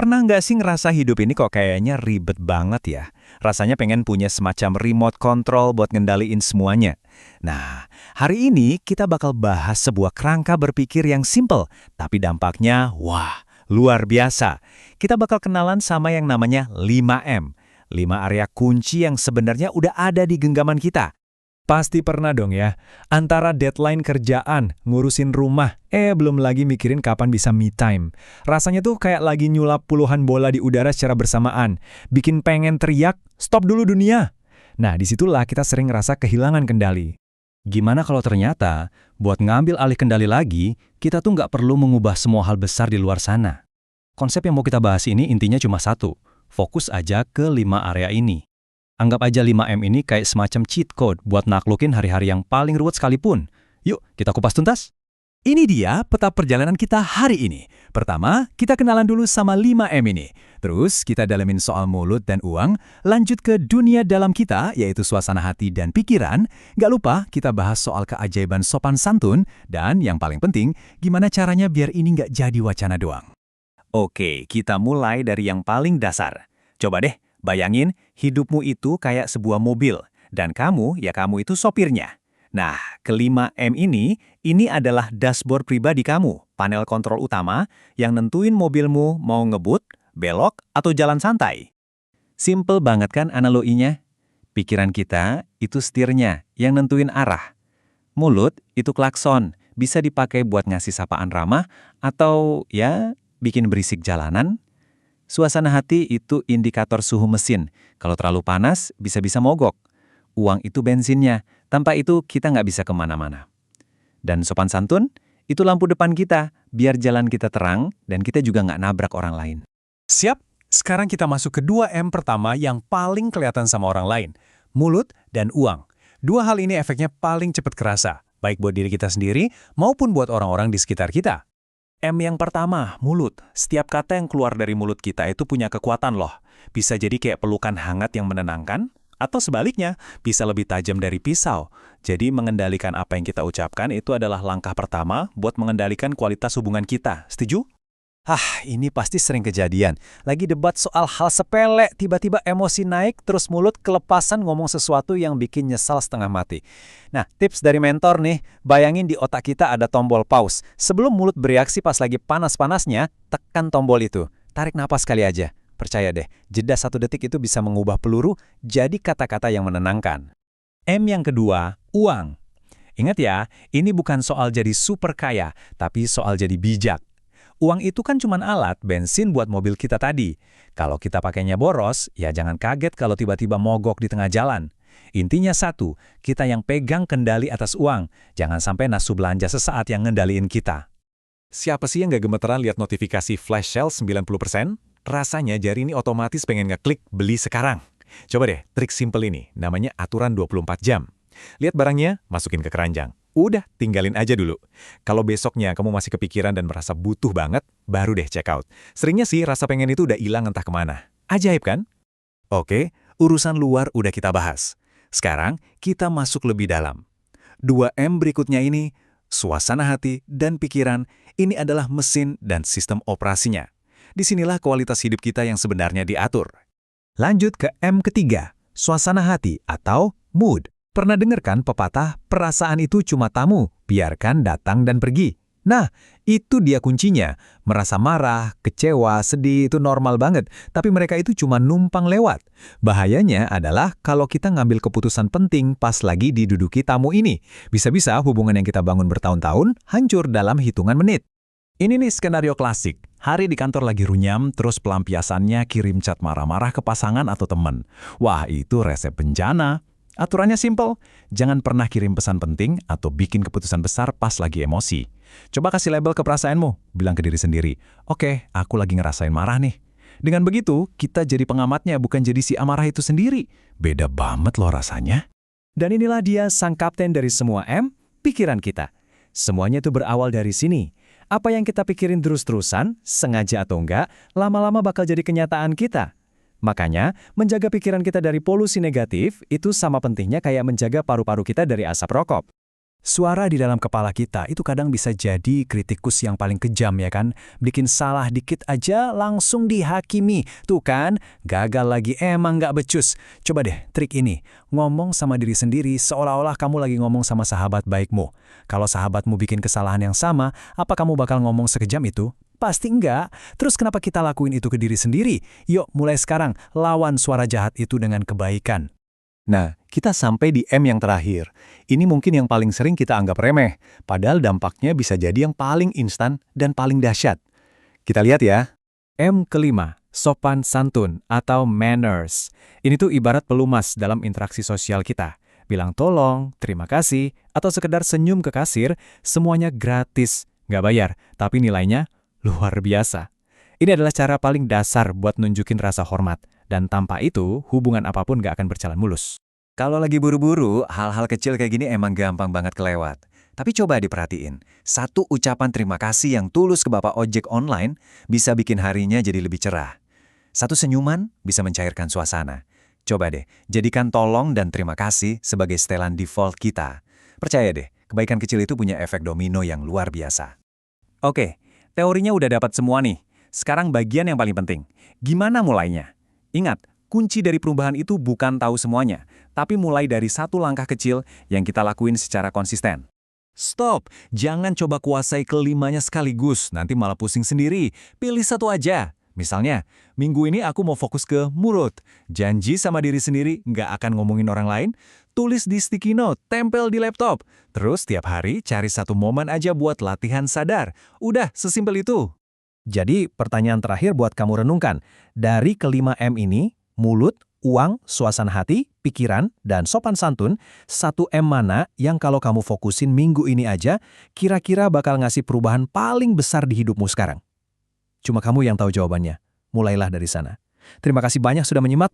Pernah nggak sih ngerasa hidup ini kok kayaknya ribet banget ya? Rasanya pengen punya semacam remote control buat ngendaliin semuanya. Nah, hari ini kita bakal bahas sebuah kerangka berpikir yang simple, tapi dampaknya, wah, luar biasa. Kita bakal kenalan sama yang namanya 5M. 5 area kunci yang sebenarnya udah ada di genggaman kita. Pasti pernah dong ya, antara deadline kerjaan, ngurusin rumah, belum lagi mikirin kapan bisa me time. Rasanya tuh kayak lagi nyulap puluhan bola di udara secara bersamaan, bikin pengen teriak, stop dulu dunia. Nah, disitulah kita sering ngerasa kehilangan kendali. Gimana kalau ternyata, buat ngambil alih kendali lagi, kita tuh nggak perlu mengubah semua hal besar di luar sana. Konsep yang mau kita bahas ini intinya cuma satu, fokus aja ke 5 area ini. Anggap aja 5M ini kayak semacam cheat code buat naklukin hari-hari yang paling ruwet sekalipun. Yuk, kita kupas tuntas. Ini dia peta perjalanan kita hari ini. Pertama, kita kenalan dulu sama 5M ini. Terus, kita dalemin soal mulut dan uang, lanjut ke dunia dalam kita, yaitu suasana hati dan pikiran. Gak lupa, kita bahas soal keajaiban sopan santun, dan yang paling penting, gimana caranya biar ini gak jadi wacana doang. Oke, kita mulai dari yang paling dasar. Coba deh, bayangin, hidupmu itu kayak sebuah mobil, dan kamu itu sopirnya. Nah, ke-5M ini adalah dashboard pribadi kamu, panel kontrol utama yang nentuin mobilmu mau ngebut, belok, atau jalan santai. Simple banget kan analoginya? Pikiran kita itu setirnya yang nentuin arah. Mulut itu klakson, bisa dipakai buat ngasih sapaan ramah atau ya bikin berisik jalanan. Suasana hati itu indikator suhu mesin. Kalau terlalu panas, bisa-bisa mogok. Uang itu bensinnya. Tanpa itu, kita nggak bisa kemana-mana. Dan sopan santun, itu lampu depan kita, biar jalan kita terang, dan kita juga nggak nabrak orang lain. Siap? Sekarang kita masuk ke 2M pertama yang paling kelihatan sama orang lain. Mulut dan uang. Dua hal ini efeknya paling cepat kerasa, baik buat diri kita sendiri, maupun buat orang-orang di sekitar kita. M yang pertama, mulut. Setiap kata yang keluar dari mulut kita itu punya kekuatan loh. Bisa jadi kayak pelukan hangat yang menenangkan, atau sebaliknya, bisa lebih tajam dari pisau. Jadi mengendalikan apa yang kita ucapkan itu adalah langkah pertama buat mengendalikan kualitas hubungan kita. Setuju? Ini pasti sering kejadian. Lagi debat soal hal sepele, tiba-tiba emosi naik, terus mulut kelepasan ngomong sesuatu yang bikin nyesal setengah mati. Nah, tips dari mentor nih, bayangin di otak kita ada tombol pause. Sebelum mulut bereaksi pas lagi panas-panasnya, tekan tombol itu. Tarik napas kali aja. Percaya deh, jeda 1 detik itu bisa mengubah peluru jadi kata-kata yang menenangkan. M yang kedua, uang. Ingat ya, ini bukan soal jadi super kaya, tapi soal jadi bijak. Uang itu kan cuma alat, bensin buat mobil kita tadi. Kalau kita pakainya boros, ya jangan kaget kalau tiba-tiba mogok di tengah jalan. Intinya satu, kita yang pegang kendali atas uang. Jangan sampai nasu belanja sesaat yang ngendaliin kita. Siapa sih yang nggak gemeteran lihat notifikasi flash sale 90%? Rasanya jari ini otomatis pengen ngeklik beli sekarang. Coba deh, trik simple ini, namanya aturan 24 jam. Lihat barangnya, masukin ke keranjang. Udah, tinggalin aja dulu. Kalau besoknya kamu masih kepikiran dan merasa butuh banget, baru deh check out. Seringnya sih rasa pengen itu udah hilang entah kemana. Ajaib kan? Oke, urusan luar udah kita bahas. Sekarang kita masuk lebih dalam. 2M berikutnya ini, suasana hati dan pikiran, ini adalah mesin dan sistem operasinya. Disinilah kualitas hidup kita yang sebenarnya diatur. Lanjut ke M ketiga, suasana hati atau mood. Pernah dengar kan pepatah, perasaan itu cuma tamu, biarkan datang dan pergi. Nah, itu dia kuncinya. Merasa marah, kecewa, sedih itu normal banget, tapi mereka itu cuma numpang lewat. Bahayanya adalah kalau kita ngambil keputusan penting pas lagi diduduki tamu ini. Bisa-bisa hubungan yang kita bangun bertahun-tahun hancur dalam hitungan menit. Ini nih skenario klasik. Hari di kantor lagi runyam, terus pelampiasannya kirim chat marah-marah ke pasangan atau teman. Wah, itu resep bencana. Aturannya simple, jangan pernah kirim pesan penting atau bikin keputusan besar pas lagi emosi. Coba kasih label ke perasaanmu, bilang ke diri sendiri, oke, aku lagi ngerasain marah nih. Dengan begitu, kita jadi pengamatnya bukan jadi si amarah itu sendiri. Beda banget loh rasanya. Dan inilah dia sang kapten dari semua M, pikiran kita. Semuanya itu berawal dari sini. Apa yang kita pikirin terus-terusan, sengaja atau enggak, lama-lama bakal jadi kenyataan kita. Makanya, menjaga pikiran kita dari polusi negatif itu sama pentingnya kayak menjaga paru-paru kita dari asap rokok. Suara di dalam kepala kita itu kadang bisa jadi kritikus yang paling kejam ya kan? Bikin salah dikit aja langsung dihakimi. Tuh kan, gagal lagi emang nggak becus. Coba deh trik ini, ngomong sama diri sendiri seolah-olah kamu lagi ngomong sama sahabat baikmu. Kalau sahabatmu bikin kesalahan yang sama, apa kamu bakal ngomong sekejam itu? Pasti enggak. Terus kenapa kita lakuin itu ke diri sendiri? Yuk mulai sekarang, lawan suara jahat itu dengan kebaikan. Nah, kita sampai di M yang terakhir. Ini mungkin yang paling sering kita anggap remeh, padahal dampaknya bisa jadi yang paling instan dan paling dahsyat. Kita lihat ya. M kelima, sopan santun atau manners. Ini tuh ibarat pelumas dalam interaksi sosial kita. Bilang tolong, terima kasih, atau sekedar senyum ke kasir, semuanya gratis. Nggak bayar, tapi nilainya luar biasa. Ini adalah cara paling dasar buat nunjukin rasa hormat. Dan tanpa itu, hubungan apapun nggak akan berjalan mulus. Kalau lagi buru-buru, hal-hal kecil kayak gini emang gampang banget kelewat. Tapi coba diperhatiin, satu ucapan terima kasih yang tulus ke bapak ojek online bisa bikin harinya jadi lebih cerah. Satu senyuman bisa mencairkan suasana. Coba deh, jadikan tolong dan terima kasih sebagai setelan default kita. Percaya deh, kebaikan kecil itu punya efek domino yang luar biasa. Oke, teorinya udah dapat semua nih. Sekarang bagian yang paling penting. Gimana mulainya? Ingat, kunci dari perubahan itu bukan tahu semuanya, tapi mulai dari satu langkah kecil yang kita lakuin secara konsisten. Stop! Jangan coba kuasai kelimanya sekaligus, nanti malah pusing sendiri. Pilih satu aja. Misalnya, minggu ini aku mau fokus ke mulut. Janji sama diri sendiri nggak akan ngomongin orang lain. Tulis di sticky note, tempel di laptop. Terus tiap hari cari satu momen aja buat latihan sadar. Udah, sesimpel itu. Jadi, pertanyaan terakhir buat kamu renungkan. Dari kelima M ini, mulut, uang, suasana hati, pikiran, dan sopan santun, satu M mana yang kalau kamu fokusin minggu ini aja, kira-kira bakal ngasih perubahan paling besar di hidupmu sekarang? Cuma kamu yang tahu jawabannya. Mulailah dari sana. Terima kasih banyak sudah menyimak.